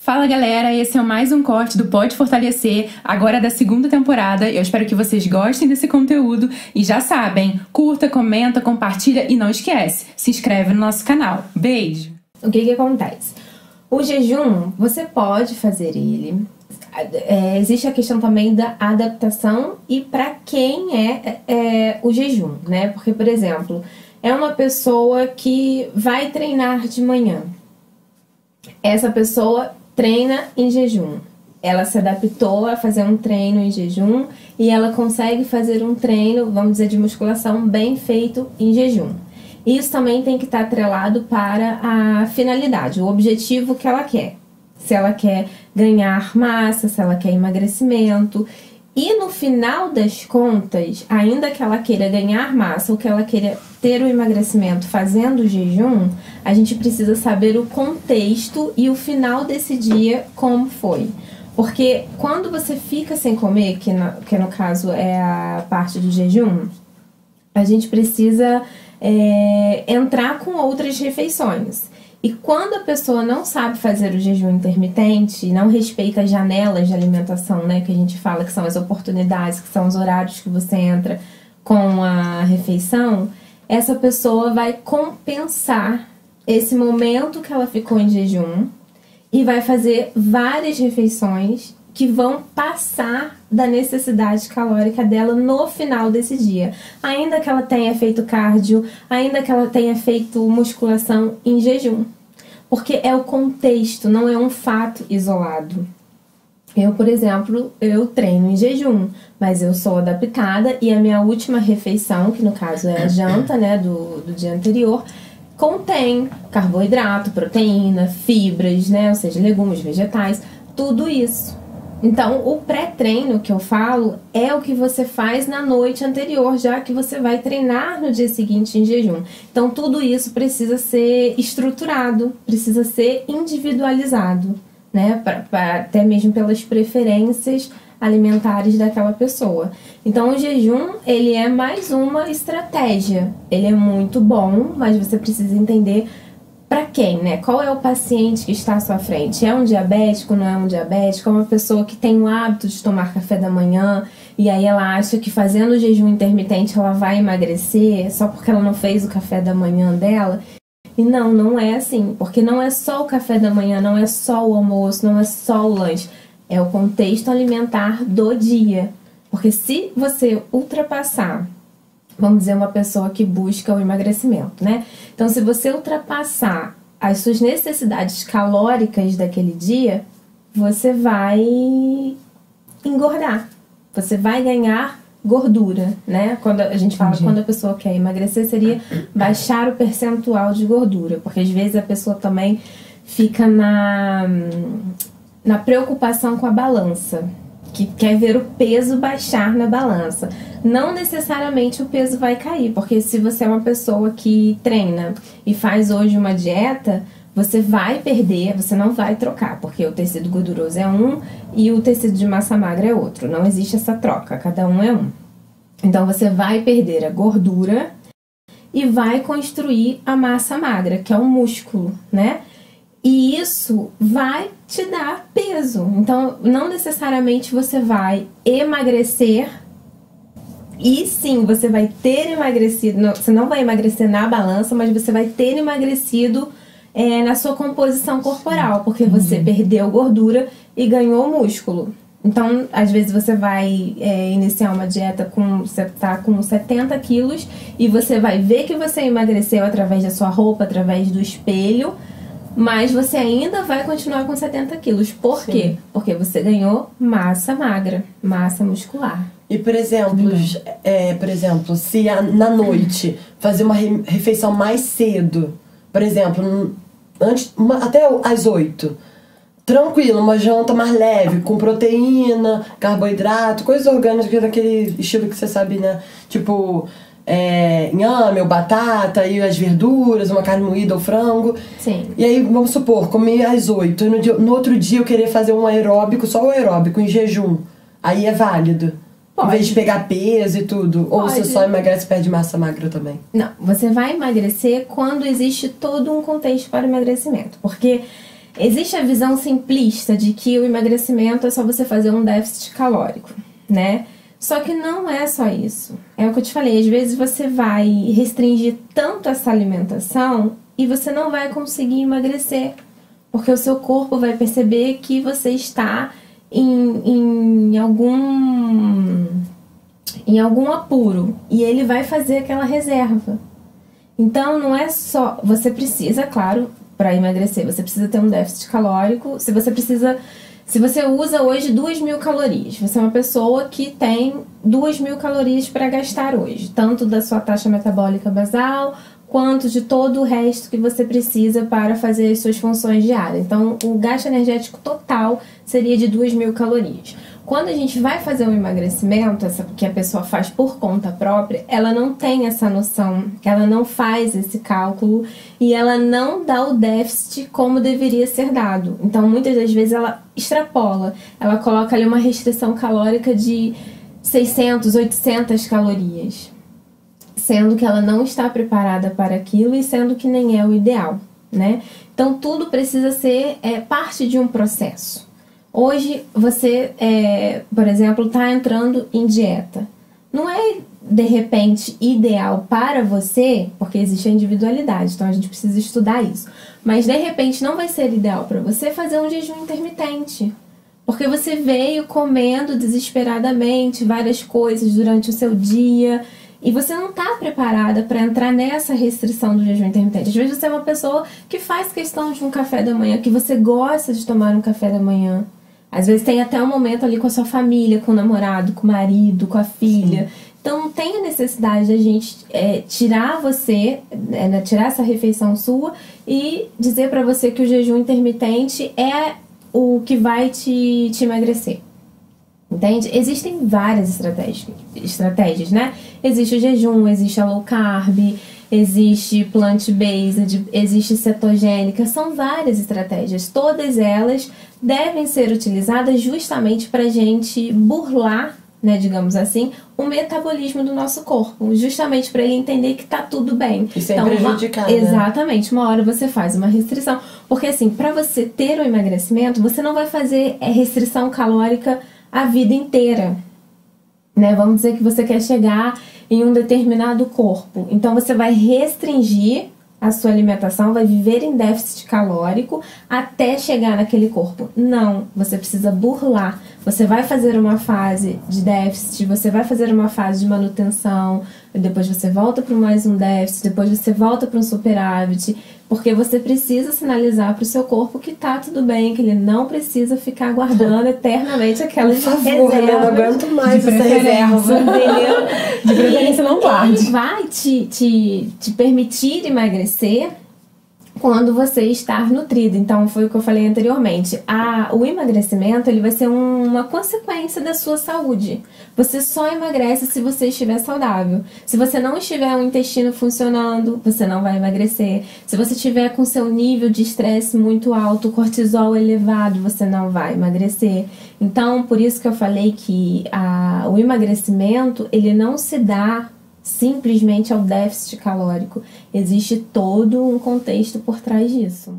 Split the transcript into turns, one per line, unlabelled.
Fala galera, esse é mais um corte do Pode Fortalecer, agora da segunda temporada. Eu espero que vocês gostem desse conteúdo e já sabem, curta, comenta, compartilha e não esquece, se inscreve no nosso canal. Beijo!
O que acontece? O jejum, você pode fazer ele. Existe a questão também da adaptação e para quem é o jejum, né? Porque, por exemplo, é uma pessoa que vai treinar de manhã. Essa pessoa treina em jejum. Ela se adaptou a fazer um treino em jejum e ela consegue fazer um treino, vamos dizer, de musculação bem feito em jejum. Isso também tem que estar atrelado para a finalidade, o objetivo que ela quer. Se ela quer ganhar massa, se ela quer emagrecimento. E no final das contas, ainda que ela queira ganhar massa ou que ela queira ter o emagrecimento fazendo o jejum, a gente precisa saber o contexto e o final desse dia como foi. Porque quando você fica sem comer, que no caso é a parte do jejum, a gente precisa entrar com outras refeições. E quando a pessoa não sabe fazer o jejum intermitente, não respeita as janelas de alimentação, né, que a gente fala que são as oportunidades, que são os horários que você entra com a refeição, essa pessoa vai compensar esse momento que ela ficou em jejum e vai fazer várias refeições que vão passar da necessidade calórica dela no final desse dia. Ainda que ela tenha feito cardio, ainda que ela tenha feito musculação em jejum. Porque é o contexto, não é um fato isolado. Eu, por exemplo, eu treino em jejum, mas eu sou adaptada e a minha última refeição, que no caso é a janta, né, do dia anterior, contém carboidrato, proteína, fibras, né, ou seja, legumes, vegetais, tudo isso. Então, o pré-treino que eu falo é o que você faz na noite anterior, já que você vai treinar no dia seguinte em jejum. Então, tudo isso precisa ser estruturado, precisa ser individualizado, né? Até mesmo pelas preferências alimentares daquela pessoa. Então, o jejum, ele é mais uma estratégia. Ele é muito bom, mas você precisa entender para quem, né? Qual é o paciente que está à sua frente? É um diabético, não é um diabético? É uma pessoa que tem o hábito de tomar café da manhã e aí ela acha que fazendo o jejum intermitente ela vai emagrecer só porque ela não fez o café da manhã dela? E não é assim, porque não é só o café da manhã, não é só o almoço, não é só o lanche. É o contexto alimentar do dia. Porque se você ultrapassar, vamos dizer, uma pessoa que busca o emagrecimento, né? Então, se você ultrapassar as suas necessidades calóricas daquele dia, você vai engordar. Você vai ganhar gordura, né? Quando a gente fala, quando a pessoa quer emagrecer, seria baixar o percentual de gordura. Porque, às vezes, a pessoa também fica na preocupação com a balança, que quer ver o peso baixar na balança. Não necessariamente o peso vai cair, porque se você é uma pessoa que treina e faz hoje uma dieta, você vai perder, você não vai trocar, porque o tecido gorduroso é um e o tecido de massa magra é outro. Não existe essa troca, cada um é um. Então você vai perder a gordura e vai construir a massa magra, que é o músculo, né? E isso vai te dar peso. Então, não necessariamente você vai emagrecer. E sim, você vai ter emagrecido. Você não vai emagrecer na balança, mas você vai ter emagrecido na sua composição corporal. Porque você perdeu gordura e ganhou músculo. Então, às vezes você vai iniciar uma dieta você tá com 70 quilos e você vai ver que você emagreceu através da sua roupa, através do espelho. Mas você ainda vai continuar com 70 quilos. Por quê? Porque você ganhou massa magra, massa muscular.
E, por exemplo, se na noite fazer uma refeição mais cedo, por exemplo, até às 8, tranquilo, uma janta mais leve, com proteína, carboidrato, coisas orgânicas daquele estilo que você sabe, né? Tipo, inhame ou batata, e as verduras, uma carne moída ou frango.
Sim.
E aí, vamos supor, comi às 8, e no outro dia eu querer fazer um aeróbico, só o aeróbico, em jejum. Aí é válido?
Pode.
Em vez de pegar peso e tudo? Pode. Ou você só emagrece e perde massa magra também?
Não, você vai emagrecer quando existe todo um contexto para o emagrecimento. Porque Existe a visão simplista de que o emagrecimento é só você fazer um déficit calórico, né? Só que não é só isso. É o que eu te falei, às vezes você vai restringir tanto essa alimentação e você não vai conseguir emagrecer, porque o seu corpo vai perceber que você está em algum apuro e ele vai fazer aquela reserva. Então não é só, você precisa, claro, para emagrecer, você precisa ter um déficit calórico. Se você usa hoje 2.000 calorias, você é uma pessoa que tem 2.000 calorias para gastar hoje, tanto da sua taxa metabólica basal, quanto de todo o resto que você precisa para fazer as suas funções diárias. Então, o gasto energético total seria de 2.000 calorias. Quando a gente vai fazer um emagrecimento, que a pessoa faz por conta própria, ela não tem essa noção, ela não faz esse cálculo e ela não dá o déficit como deveria ser dado. Então, muitas das vezes ela extrapola, ela coloca ali uma restrição calórica de 600, 800 calorias, sendo que ela não está preparada para aquilo e sendo que nem é o ideal, né? Então, tudo precisa ser parte de um processo. Hoje, você, por exemplo, está entrando em dieta. Não é, de repente, ideal para você, porque existe a individualidade, então a gente precisa estudar isso. Mas, de repente, não vai ser ideal para você fazer um jejum intermitente. Porque você veio comendo desesperadamente várias coisas durante o seu dia e você não está preparada para entrar nessa restrição do jejum intermitente. Às vezes você é uma pessoa que faz questão de um café da manhã, que você gosta de tomar um café da manhã. Às vezes tem até um momento ali com a sua família, com o namorado, com o marido, com a filha. Sim. Então não tem a necessidade da gente tirar você, tirar essa refeição sua e dizer para você que o jejum intermitente é o que vai te emagrecer. Entende? Existem várias estratégias, né? Existe o jejum, existe a low carb, existe plant-based, existe cetogênica, são várias estratégias. Todas elas devem ser utilizadas justamente para a gente burlar, né, digamos assim, o metabolismo do nosso corpo, justamente para ele entender que tá tudo bem.
E sem prejudicar, né?
Exatamente, uma hora você faz uma restrição, porque assim, para você ter um emagrecimento, você não vai fazer restrição calórica a vida inteira, né? Vamos dizer que você quer chegar em um determinado corpo, então você vai restringir a sua alimentação, vai viver em déficit calórico até chegar naquele corpo. Não, você precisa burlar. Você vai fazer uma fase de déficit, você vai fazer uma fase de manutenção, depois você volta para mais um déficit, depois você volta para um superávit, porque você precisa sinalizar para o seu corpo que tá tudo bem, que ele não precisa ficar guardando eternamente aquelas reservas.
Eu não aguento mais essa reserva.
Entendeu?
De preferência não guarde.
Ele vai te permitir emagrecer quando você estar nutrido. Então, foi o que eu falei anteriormente. O emagrecimento, ele vai ser uma consequência da sua saúde. Você só emagrece se você estiver saudável. Se você não estiver o intestino funcionando, você não vai emagrecer. Se você estiver com seu nível de estresse muito alto, cortisol elevado, você não vai emagrecer. Então, por isso que eu falei que o emagrecimento, ele não se dá simplesmente ao déficit calórico. Existe todo um contexto por trás disso.